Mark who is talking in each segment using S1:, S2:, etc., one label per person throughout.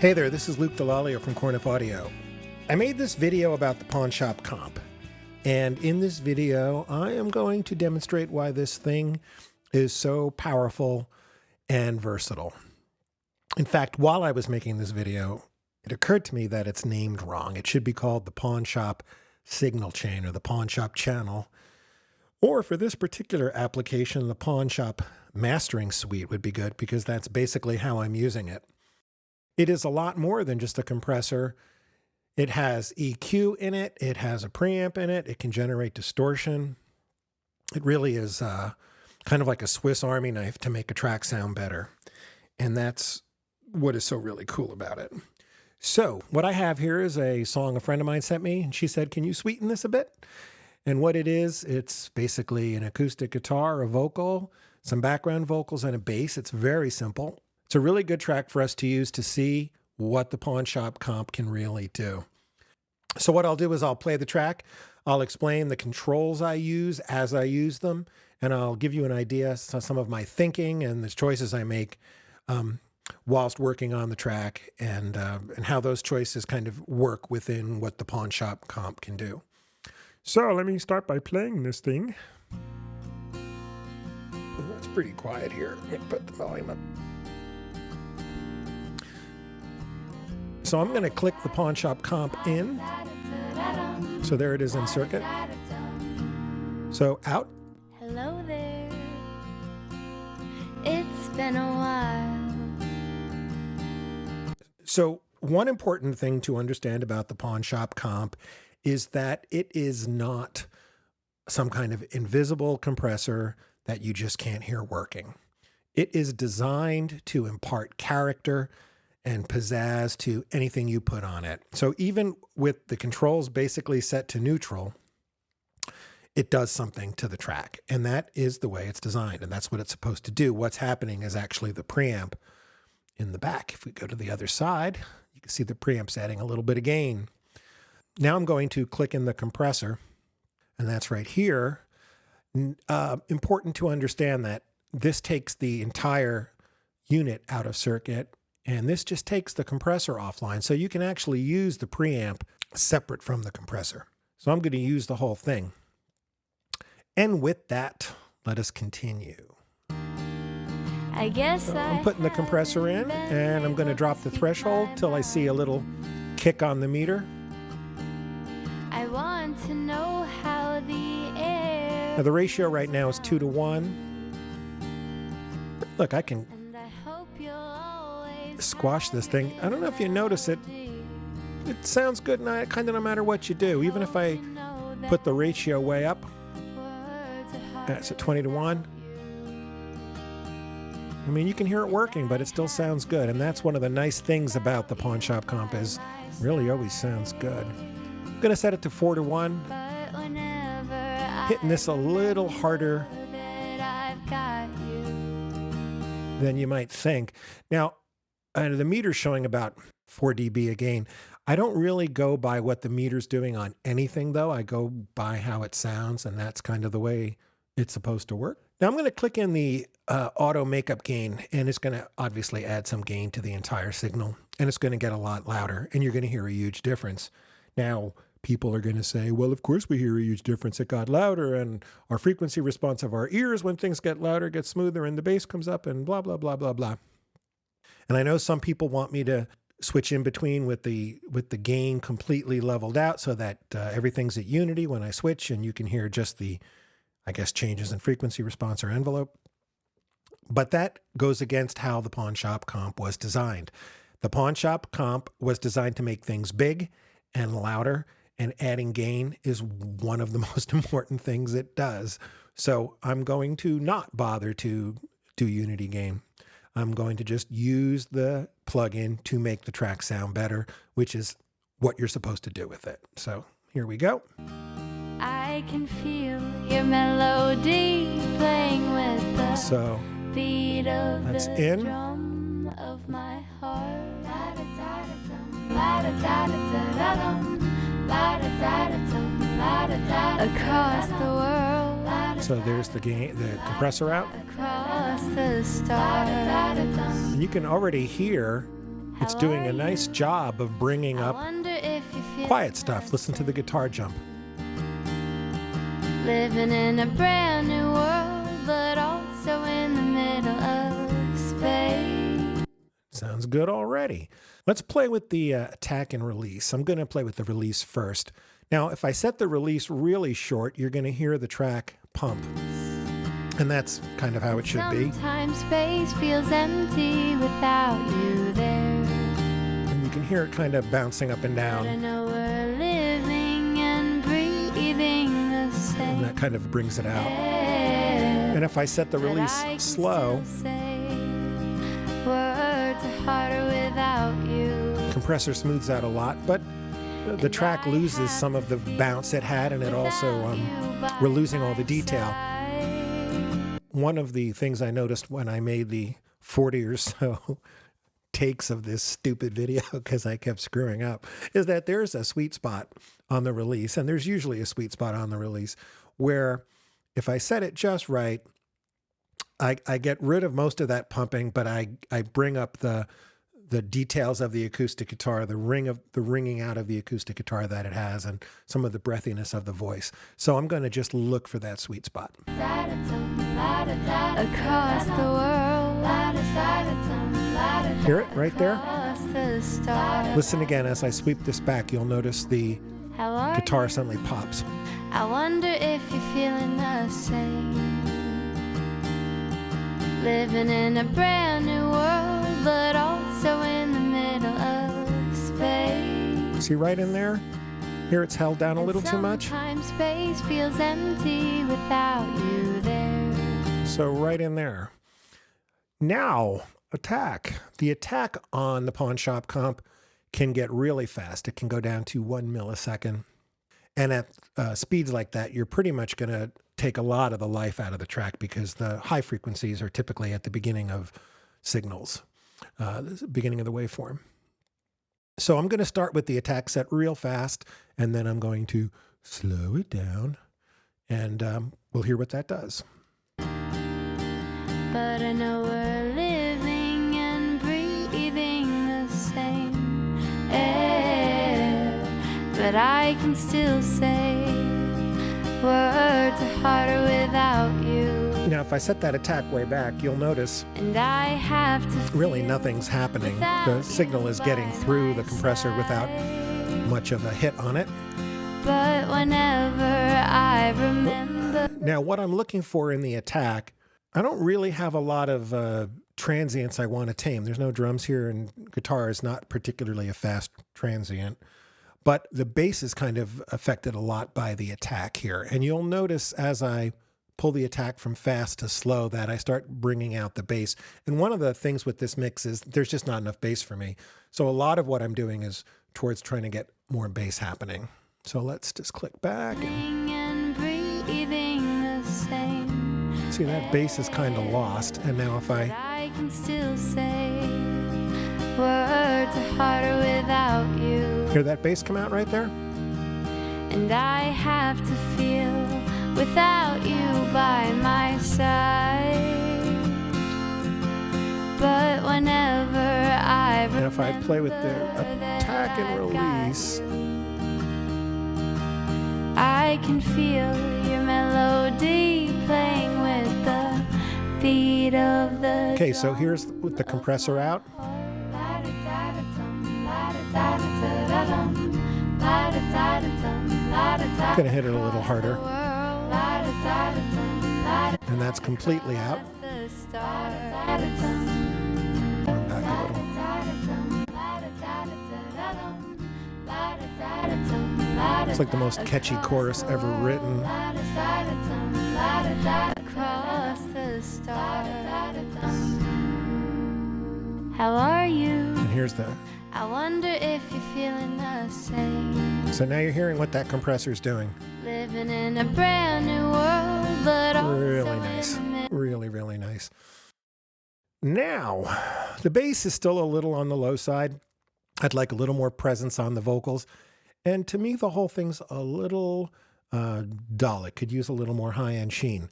S1: Hey there, this is Luke Delalio from Corniff Audio. I made this video about the Pawn Shop Comp, and in this video I am going to demonstrate why this thing is so powerful and versatile. In fact, while I was making this video, it occurred to me that it's named wrong. It should be called the Pawn Shop Signal Chain or the Pawn Shop Channel. Or for this particular application, the Pawn Shop Mastering Suite would be good because that's basically how I'm using it. It is a lot more than just a compressor. It has EQ in it. It has a preamp in it. It can generate distortion. It really is kind of like a Swiss Army knife to make a track sound better. And that's what is so really cool about it. So what I have here is a song a friend of mine sent me, and she said, "Can you sweeten this a bit?" And what it is, it's basically an acoustic guitar, a vocal, some background vocals, and a bass. It's very simple. It's a really good track for us to use to see what the Pawn Shop Comp can really do. So what I'll do is I'll play the track, I'll explain the controls I use as I use them, and I'll give you an idea of some of my thinking and the choices I make whilst working on the track, and how those choices kind of work within what the Pawn Shop Comp can do. So let me start by playing this thing. It's pretty quiet here. Let me put the volume up. So I'm going to click the Pawn Shop Comp in. So there it is in circuit. So out.
S2: Hello there. It's been a while.
S1: So one important thing to understand about the Pawn Shop Comp is that it is not some kind of invisible compressor that you just can't hear working. It is designed to impart character and pizzazz to anything you put on it. So even with the controls basically set to neutral, it does something to the track. And that is the way it's designed. And that's what it's supposed to do. What's happening is actually the preamp in the back. If we go to the other side, you can see the preamp's adding a little bit of gain. Now I'm going to click in the compressor, and that's right here. Important to understand that this takes the entire unit out of circuit, and this just takes the compressor offline. So you can actually use the preamp separate from the compressor. So I'm going to use the whole thing. And with that, let us continue.
S2: I guess
S1: So I'm putting the compressor in, and I'm going to drop the threshold till I see a little kick on the meter.
S2: I want to know how the air.
S1: Now the ratio right now is 2-to-1. Look, I can
S2: And I hope you'll always
S1: squash this thing. I don't know if you notice it. It sounds good kind of no matter what you do. Even if I put the ratio way up, that's at 20-to-1. I mean, you can hear it working, but it still sounds good. And that's one of the nice things about the Pawn Shop Comp is it really always sounds good. I'm going to set it to 4-to-1. Hitting this a little harder than you might think. Now, the meter's showing about 4 dB a gain. I don't really go by what the meter's doing on anything, though. I go by how it sounds, and that's kind of the way it's supposed to work. Now I'm going to click in the auto makeup gain, and it's going to obviously add some gain to the entire signal, and it's going to get a lot louder, and you're going to hear a huge difference. Now, people are going to say, well, of course we hear a huge difference. It got louder, and our frequency response of our ears when things get louder gets smoother, and the bass comes up, and blah, blah, blah, blah, blah. And I know some people want me to switch in between with the gain completely leveled out so that everything's at unity when I switch, and you can hear just the, I guess, changes in frequency response or envelope. But that goes against how the Pawn Shop Comp was designed. The Pawn Shop Comp was designed to make things big and louder, and adding gain is one of the most important things it does. So I'm going to not bother to do unity gain. I'm going to just use the plugin to make the track sound better, which is what you're supposed to do with it. So here we go.
S2: I can feel your melody playing with the
S1: So
S2: beat of
S1: that's
S2: the
S1: in.
S2: drum of my heart. Across the world,
S1: So there's the gain, the compressor out.
S2: across the stars.
S1: And you can already hear It's doing a nice job of bringing up quiet stuff. Listen to the guitar jump.
S2: Living in a brand new world, but also in the middle of space.
S1: Sounds good already. Let's play with the attack and release. I'm going to play with the release first. Now, if I set the release really short, you're going to hear the track pump. And that's kind of how it should be.
S2: Sometimes space feels empty without you there.
S1: And you can hear it kind of bouncing up and
S2: But I
S1: down.
S2: know we're living and breathing the same
S1: And that kind of brings it out.
S2: air.
S1: And if I set the
S2: But
S1: release
S2: I can
S1: slow,
S2: still say words are harder without you.
S1: compressor smooths out a lot, but the track loses some of the bounce it had, and it also, we're losing all the detail. One of the things I noticed when I made the 40 or so takes of this stupid video, because I kept screwing up, is that there's a sweet spot on the release, and there's usually a sweet spot on the release, where if I set it just right, I get rid of most of that pumping, but I bring up the details of the acoustic guitar, the ringing out of the acoustic guitar that it has, and some of the breathiness of the voice. So I'm going to just look for that sweet spot.
S2: Across the world,
S1: Hear it right there?
S2: across the stars.
S1: Listen again. As I sweep this back, you'll notice the
S2: How are
S1: guitar suddenly pops.
S2: I wonder if you're feeling the same. Living in a brand new world, but also in the middle of space.
S1: See right in there? Here it's held down a little too much.
S2: Sometimes space feels empty without you there.
S1: So right in there. Now, attack. The attack on the Pawn Shop Comp can get really fast. It can go down to 1 millisecond. And at speeds like that, you're pretty much going to take a lot of the life out of the track, because the high frequencies are typically at the beginning of signals, the beginning of the waveform. So I'm going to start with the attack set real fast, and then I'm going to slow it down, and we'll hear what that does.
S2: But I know we're living and breathing the same air. But I can still say words are harder without you.
S1: Now, if I set that attack way back, you'll notice
S2: And I have to
S1: really nothing's happening. The signal is getting through the compressor without much of a hit on it.
S2: But whenever I remember,
S1: Now, what I'm looking for in the attack, I don't really have a lot of transients I want to tame. There's no drums here, and guitar is not particularly a fast transient. But the bass is kind of affected a lot by the attack here. And you'll notice as I pull the attack from fast to slow that I start bringing out the bass. And one of the things with this mix is there's just not enough bass for me. So a lot of what I'm doing is towards trying to get more bass happening. So let's just click back. And
S2: breathing the same.
S1: see, that bass is kind of lost. And now if
S2: But I can still say words are harder without you.
S1: hear that bass come out right there?
S2: And I have to feel without you by my side. But whenever I remember
S1: And if I play with the attack and release,
S2: I can feel your melody playing with the beat of the
S1: okay, so here's with the compressor out. I'm gonna hit it a little harder. And that's completely out. Going back a little. It's like the most catchy chorus ever written.
S2: Across the stars. How are you?
S1: And here's the.
S2: I wonder if you're feeling the same.
S1: So now you're hearing what that compressor's doing.
S2: Living in a brand new world, but also
S1: Really nice. Really, really nice. Now, the bass is still a little on the low side. I'd like a little more presence on the vocals. And to me, the whole thing's a little dull. It could use a little more high-end sheen.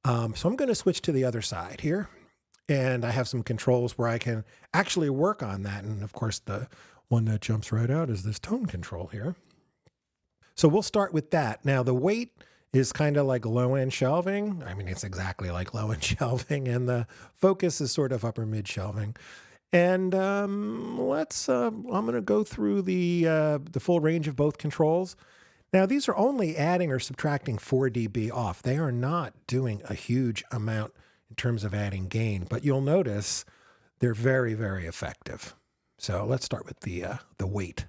S1: So I'm going to switch to the other side here. And I have some controls where I can actually work on that. And of course, the one that jumps right out is this tone control here. So we'll start with that. Now the weight is kind of like low end shelving. I mean, it's exactly like low end shelving, and the focus is sort of upper mid shelving. And I'm going to go through the full range of both controls. Now these are only adding or subtracting 4 dB off. They are not doing a huge amount in terms of adding gain, but you'll notice they're very, very effective. So let's start with the weight.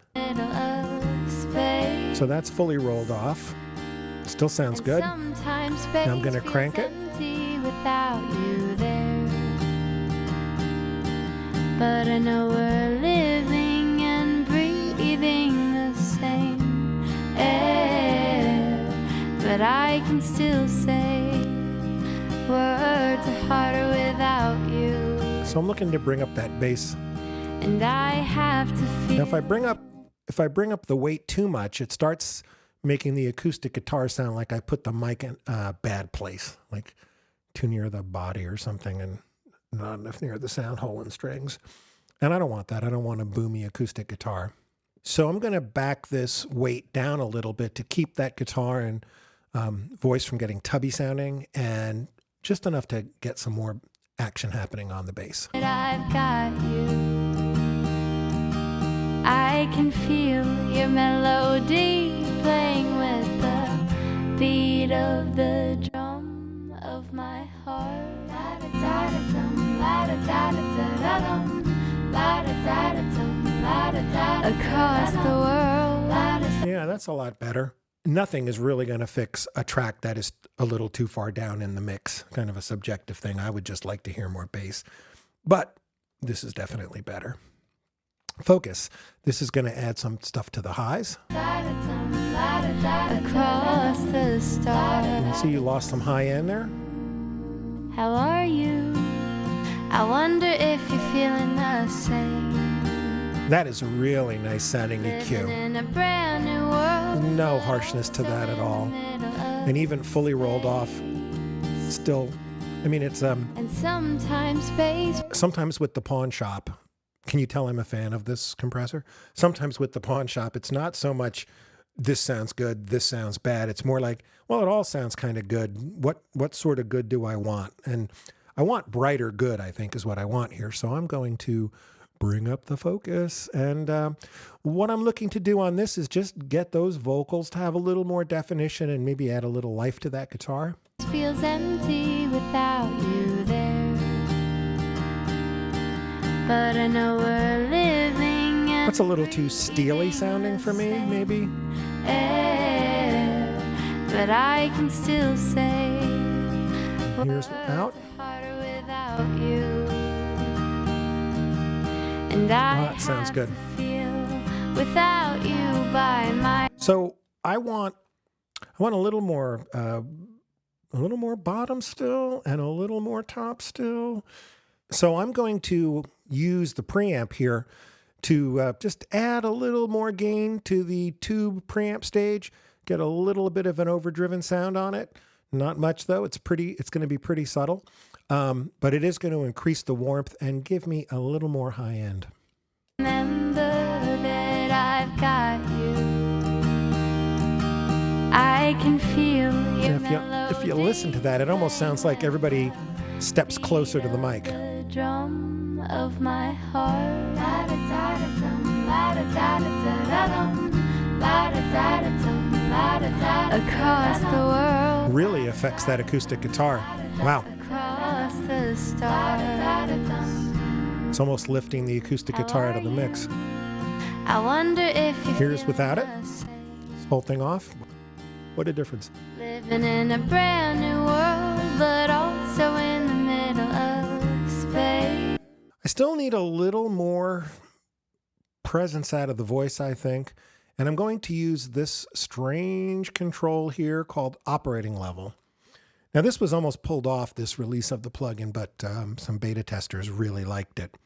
S1: So that's fully rolled off. Still sounds good. Now I'm going to crank it.
S2: Without you there. But I know we're living and breathing the same air. But I can still say words are harder without you.
S1: So I'm looking to bring up that bass.
S2: And I have to feel.
S1: Now if I bring up the weight too much, it starts making the acoustic guitar sound like I put the mic in a bad place, like too near the body or something and not enough near the sound hole and strings. And I don't want that. I don't want a boomy acoustic guitar. So I'm going to back this weight down a little bit to keep that guitar and voice from getting tubby sounding, and just enough to get some more action happening on the bass.
S2: I've got you. I can feel your melody playing with the beat of the drum of my heart. Across the world.
S1: Yeah, that's a lot better. Nothing is really going to fix a track that is a little too far down in the mix. Kind of a subjective thing. I would just like to hear more bass. But this is definitely better. Focus. This is going to add some stuff to the highs.
S2: Across the stars.
S1: You see you lost some high end there?
S2: How are you? I wonder if you're feeling the same.
S1: That is a really nice sounding EQ.
S2: In a brand new world.
S1: No harshness to that at all. And even fully rolled off, still, I mean, it's
S2: And sometimes space.
S1: sometimes with the pawn shop. Can you tell I'm a fan of this compressor? Sometimes with the pawn shop, it's not so much this sounds good, this sounds bad. It's more like, well, it all sounds kind of good. What sort of good do I want? And I want brighter good, I think, is what I want here. So I'm going to bring up the focus. And what I'm looking to do on this is just get those vocals to have a little more definition and maybe add a little life to that guitar.
S2: It feels empty without you there. But I know we're living.
S1: That's a little too steely sounding for me, maybe.
S2: Air, but I can still say
S1: Here's out.
S2: harder without you. And I
S1: that sounds
S2: have
S1: good.
S2: to feel without you by my.
S1: So I want a little more bottom still and a little more top still. So I'm going to use the preamp here to just add a little more gain to the tube preamp stage, get a little bit of an overdriven sound on it. Not much though. It's going to be pretty subtle, but it is going to increase the warmth and give me a little more high end.
S2: Remember that I've got you. I can feel your
S1: And if you listen to that, it almost sounds like everybody steps closer to the mic.
S2: The drum of my heart. Across the world.
S1: Really affects that acoustic guitar. Wow.
S2: Across the stars.
S1: It's almost lifting the acoustic guitar out of the mix.
S2: I wonder if you
S1: Here's
S2: feel
S1: without it.
S2: the same.
S1: This whole thing off. What a difference.
S2: Living in a brand new world, but also in the middle of space.
S1: I still need a little more presence out of the voice, I think. And I'm going to use this strange control here called operating level. Now, this was almost pulled off, this release of the plugin, but some beta testers really liked it.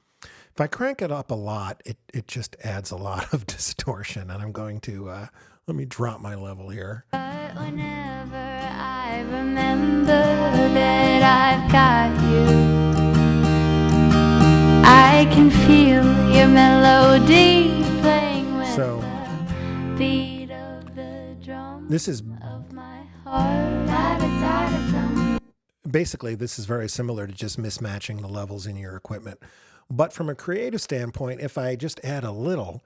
S1: If I crank it up a lot, it just adds a lot of distortion. And I'm going to, let me drop my level here.
S2: But whenever I remember that I've got you, melody playing with
S1: So
S2: the beat of the drum
S1: this is
S2: of my heart. Da-da-da-da-dum.
S1: basically, this is very similar to just mismatching the levels in your equipment. But from a creative standpoint, if I just add a little,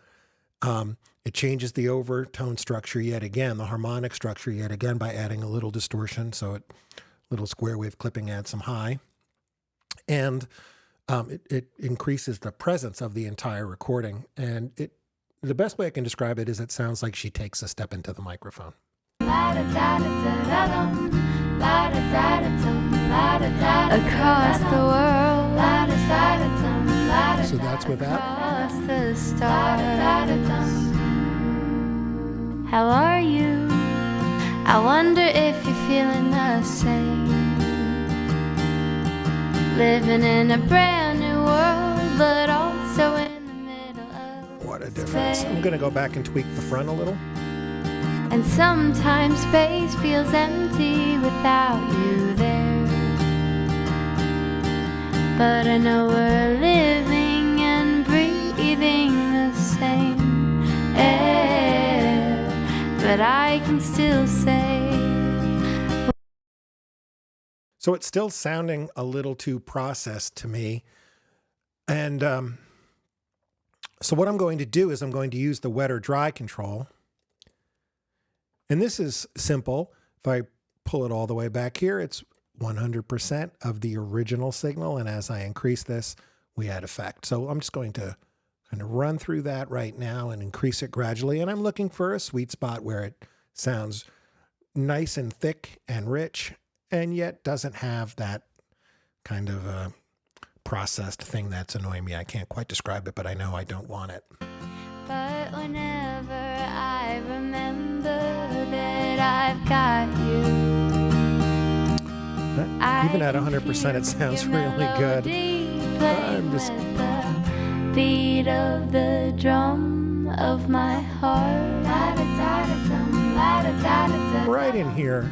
S1: it changes the overtone structure yet again, the harmonic structure yet again by adding a little distortion. So little square wave clipping adds some high. And it increases the presence of the entire recording. And the best way I can describe it is it sounds like she takes a step into the microphone.
S2: Across the world,
S1: So that's with that.
S2: across the stars. How are you? I wonder if you're feeling the same. Living in a brand new world, but also in the middle of
S1: What a difference. I'm going to go back and tweak the front a little.
S2: And sometimes space feels empty without you there. But I know we're living and breathing the same air. But I can still say.
S1: So it's still sounding a little too processed to me. And so what I'm going to do is I'm going to use the wet or dry control. And this is simple. If I pull it all the way back here, it's 100% of the original signal. And as I increase this, we add effect. So I'm just going to kind of run through that right now and increase it gradually. And I'm looking for a sweet spot where it sounds nice and thick and rich, and yet doesn't have that kind of processed thing that's annoying me. I can't quite describe it, but I know I don't want it.
S2: But whenever I remember that I've got you,
S1: Even at 100%, it sounds really good. I'm just
S2: the beat of the drum of my heart.
S1: right in here.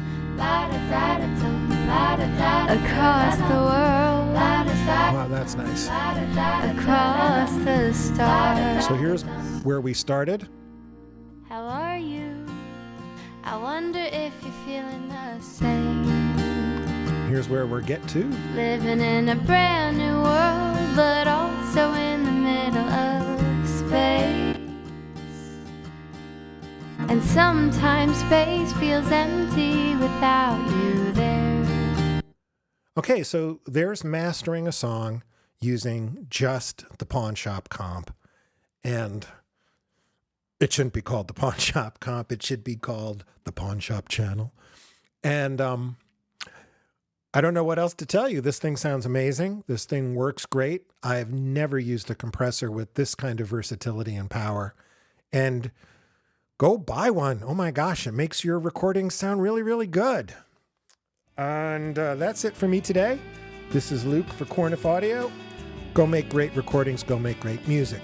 S2: Across the world,
S1: Wow, that's nice.
S2: across the stars.
S1: So here's where we started.
S2: How are you? I wonder if you're feeling the same.
S1: Here's where we're get to.
S2: Living in a brand new world, but also in the middle of space. And sometimes space feels empty without you there.
S1: Okay, so there's mastering a song using just the Pawn Shop comp. And it shouldn't be called the Pawn Shop comp. It should be called the Pawn Shop channel. And I don't know what else to tell you. This thing sounds amazing. This thing works great. I've never used a compressor with this kind of versatility and power. And go buy one. Oh my gosh, it makes your recordings sound really, really good. And that's it for me today. This is Luke for Corniff Audio. Go make great recordings. Go make great music.